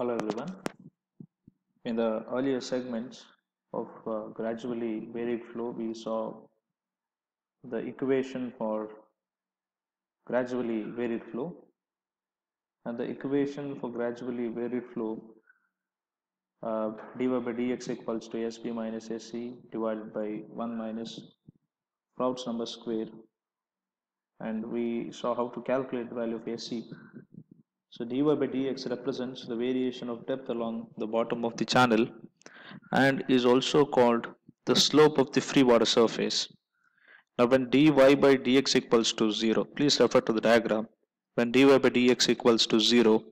Hello everyone. In the earlier segments of gradually varied flow, we saw the equation for gradually varied flow, and the equation for gradually varied flow dy by dx equals to sb minus sc divided by 1 minus Froude's number square, and we saw how to calculate the value of sc. So dy by dx represents the variation of depth along the bottom of the channel and is also called the slope of the free water surface. Now when dy by dx equals to 0, please refer to the diagram. When dy by dx equals to 0,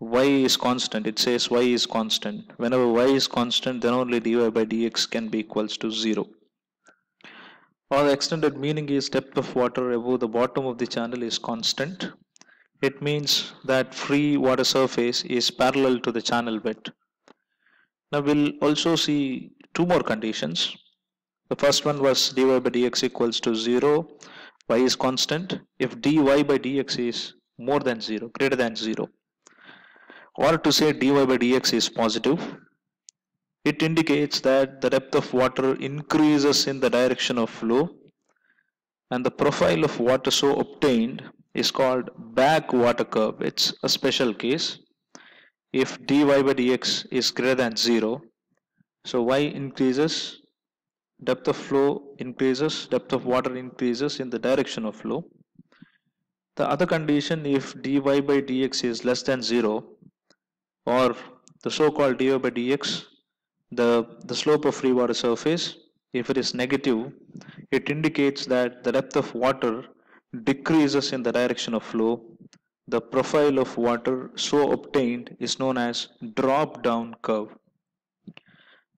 y is constant. It says y is constant. Whenever y is constant, then only dy by dx can be equals to 0. Or the extended meaning is depth of water above the bottom of the channel is constant. It means that free water surface is parallel to the channel bed. Now we'll also see two more conditions. The first one was dy by dx equals to 0, y is constant if dy by dx is more than 0, greater than 0. Or to say dy by dx is positive, it indicates that the depth of water increases in the direction of flow and the profile of water so obtained is called back water curve. It's a special case. If dy by dx is greater than 0, so y increases, depth of flow increases, depth of water increases in the direction of flow. The other condition, if dy by dx is less than 0, or the so-called dy by dx, the slope of free water surface, if it is negative, it indicates that the depth of water decreases in the direction of flow. The profile of water so obtained is known as drop-down curve.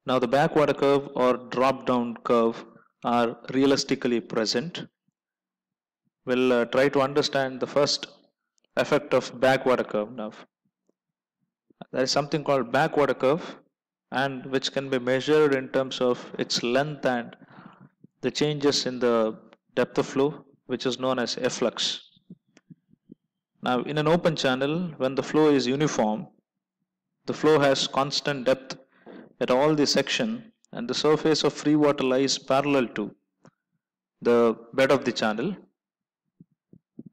Now the backwater curve or drop-down curve are realistically present. We'll try to understand the first effect of backwater curve now. There is something called backwater curve, and which can be measured in terms of its length and the changes in the depth of flow, which is known as efflux. Now in an open channel, when the flow is uniform, the flow has constant depth at all the section and the surface of free water lies parallel to the bed of the channel.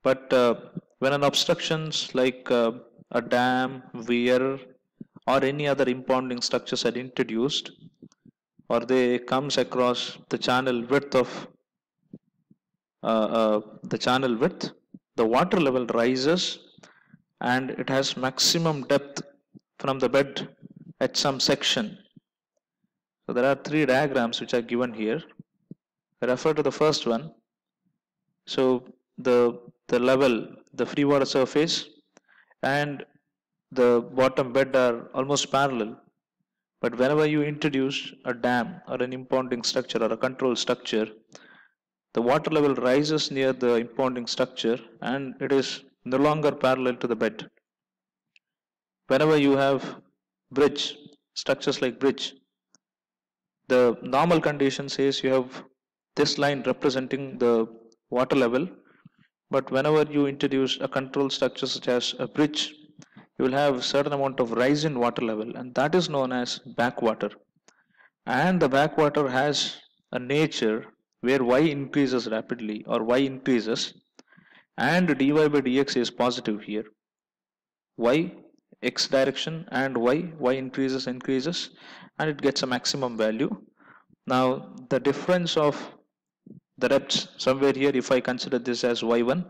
But when an obstructions like a dam, weir, or any other impounding structures are introduced, or they comes across the channel width of the water level rises and it has maximum depth from the bed at some section. So there are three diagrams which are given here. I refer to the first one. So the level, the free water surface and the bottom bed are almost parallel. But whenever you introduce a dam or an impounding structure or a control structure, the water level rises near the impounding structure and it is no longer parallel to the bed. Whenever you have bridge, structures like bridge, the normal condition says you have this line representing the water level, but whenever you introduce a control structure such as a bridge, you will have a certain amount of rise in water level, and that is known as backwater. And the backwater has a nature where y increases rapidly or y increases, and dy by dx is positive here. Y x direction and y increases and it gets a maximum value. Now the difference of the depths somewhere here, if I consider this as y1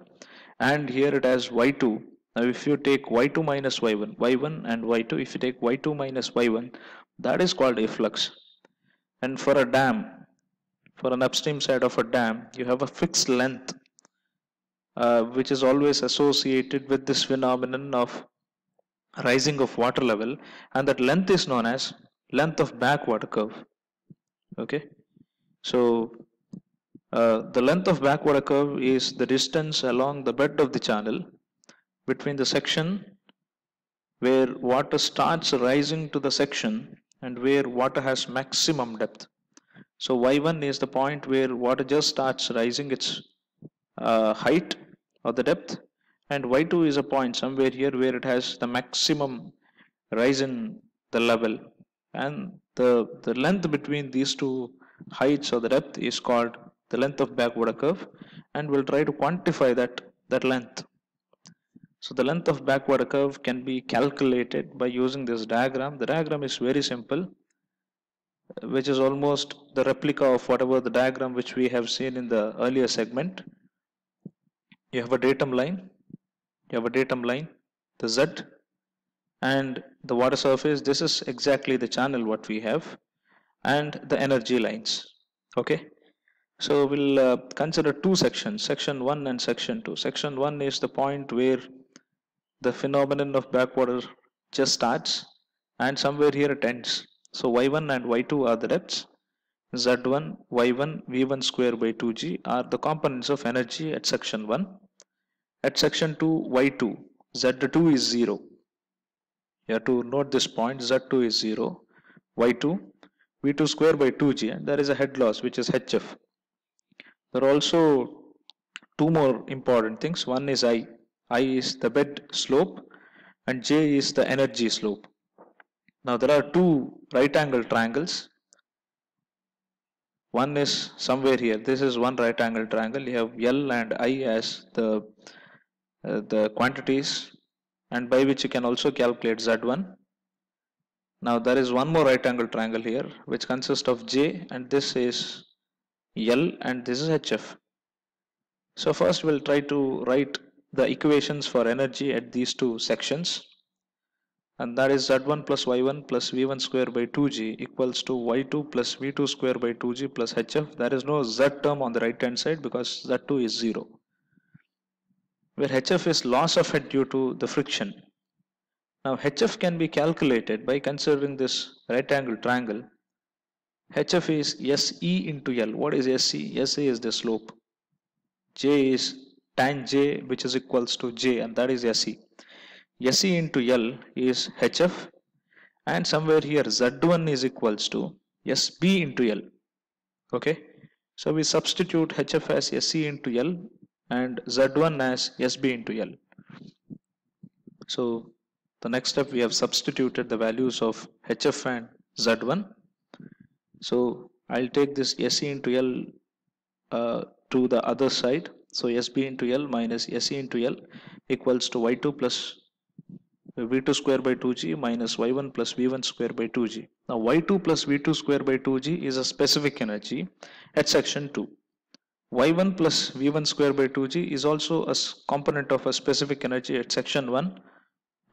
and here it as y2. Now if you take y2 minus y1 and y2, if you take y2 minus y1, that is called efflux. And for a dam, for an upstream side of a dam, you have a fixed length which is always associated with this phenomenon of rising of water level, and that length is known as length of backwater curve. Okay, so the length of backwater curve is the distance along the bed of the channel between the section where water starts rising to the section and where water has maximum depth. So y1 is the point where water just starts rising its height or the depth, and y2 is a point somewhere here where it has the maximum rise in the level, and the length between these two heights or the depth is called the length of backwater curve, and we'll try to quantify that length. So the length of backwater curve can be calculated by using this diagram. The diagram is very simple, which is almost the replica of whatever the diagram which we have seen in the earlier segment. You have a datum line, the Z, and the water surface. This is exactly the channel what we have, and the energy lines. Okay, so we'll consider two sections, section 1 and section 2. Section 1 is the point where the phenomenon of backwater just starts, and somewhere here it ends. So y1 and y2 are the depths. Z1, y1, v1 square by 2g are the components of energy at section 1. At section 2, y2, z2 is 0. You have to note this point, z2 is 0. y2, v2 square by 2g, and there is a head loss which is hf. There are also two more important things. One is I. I is the bed slope and J is the energy slope. Now there are two right angle triangles. One is somewhere here. This is one right angle triangle. You have L and I as the quantities, and by which you can also calculate Z1. Now there is one more right angle triangle here which consists of J, and this is L and this is HF. So first we'll try to write the equations for energy at these two sections, and that is Z1 plus Y1 plus V1 square by 2G equals to Y2 plus V2 square by 2G plus HF. There is no Z term on the right hand side because Z2 is 0, where HF is loss of head due to the friction. Now HF can be calculated by considering this right angle triangle. HF is SE into L. What is SE? SE is the slope. J is tan J, which is equals to J, and that is SE. SE into L is HF, and somewhere here Z1 is equals to SB into L. Okay, so we substitute HF as SE into L and Z1 as SB into L. So the next step, we have substituted the values of HF and Z1. So I'll take this SE into L to the other side. So SB into L minus SE into L equals to Y2 plus V2 square by 2G minus Y1 plus V1 square by 2G. Now Y2 plus V2 square by 2G is a specific energy at section 2. Y1 plus V1 square by 2G is also a component of a specific energy at section 1.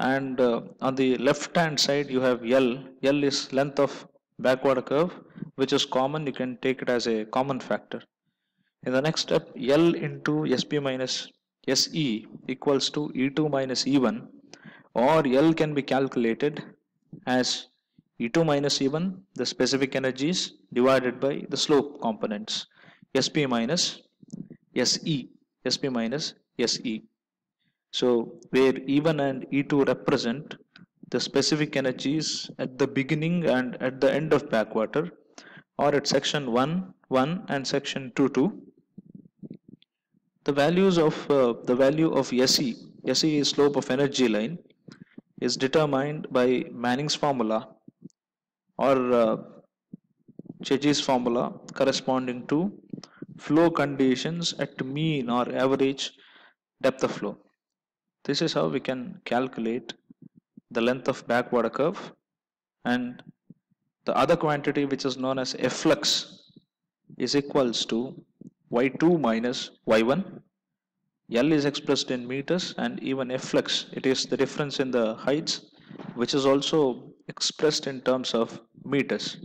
And on the left hand side you have L. L is length of backwater curve, which is common. You can take it as a common factor. In the next step, L into SB minus SE equals to E2 minus E1, or L can be calculated as E2 minus E1, the specific energies, divided by the slope components, SB minus SE, SB minus SE. So where E1 and E2 represent the specific energies at the beginning and at the end of backwater, or at section 1, 1 and section 2, 2. The values of the value of SE, SE is slope of energy line, is determined by Manning's formula or Chezy's formula corresponding to flow conditions at mean or average depth of flow. This is how we can calculate the length of backwater curve, and the other quantity, which is known as efflux, is equals to Y2 minus Y1. L is expressed in meters, and even efflux, it is the difference in the heights, which is also expressed in terms of meters.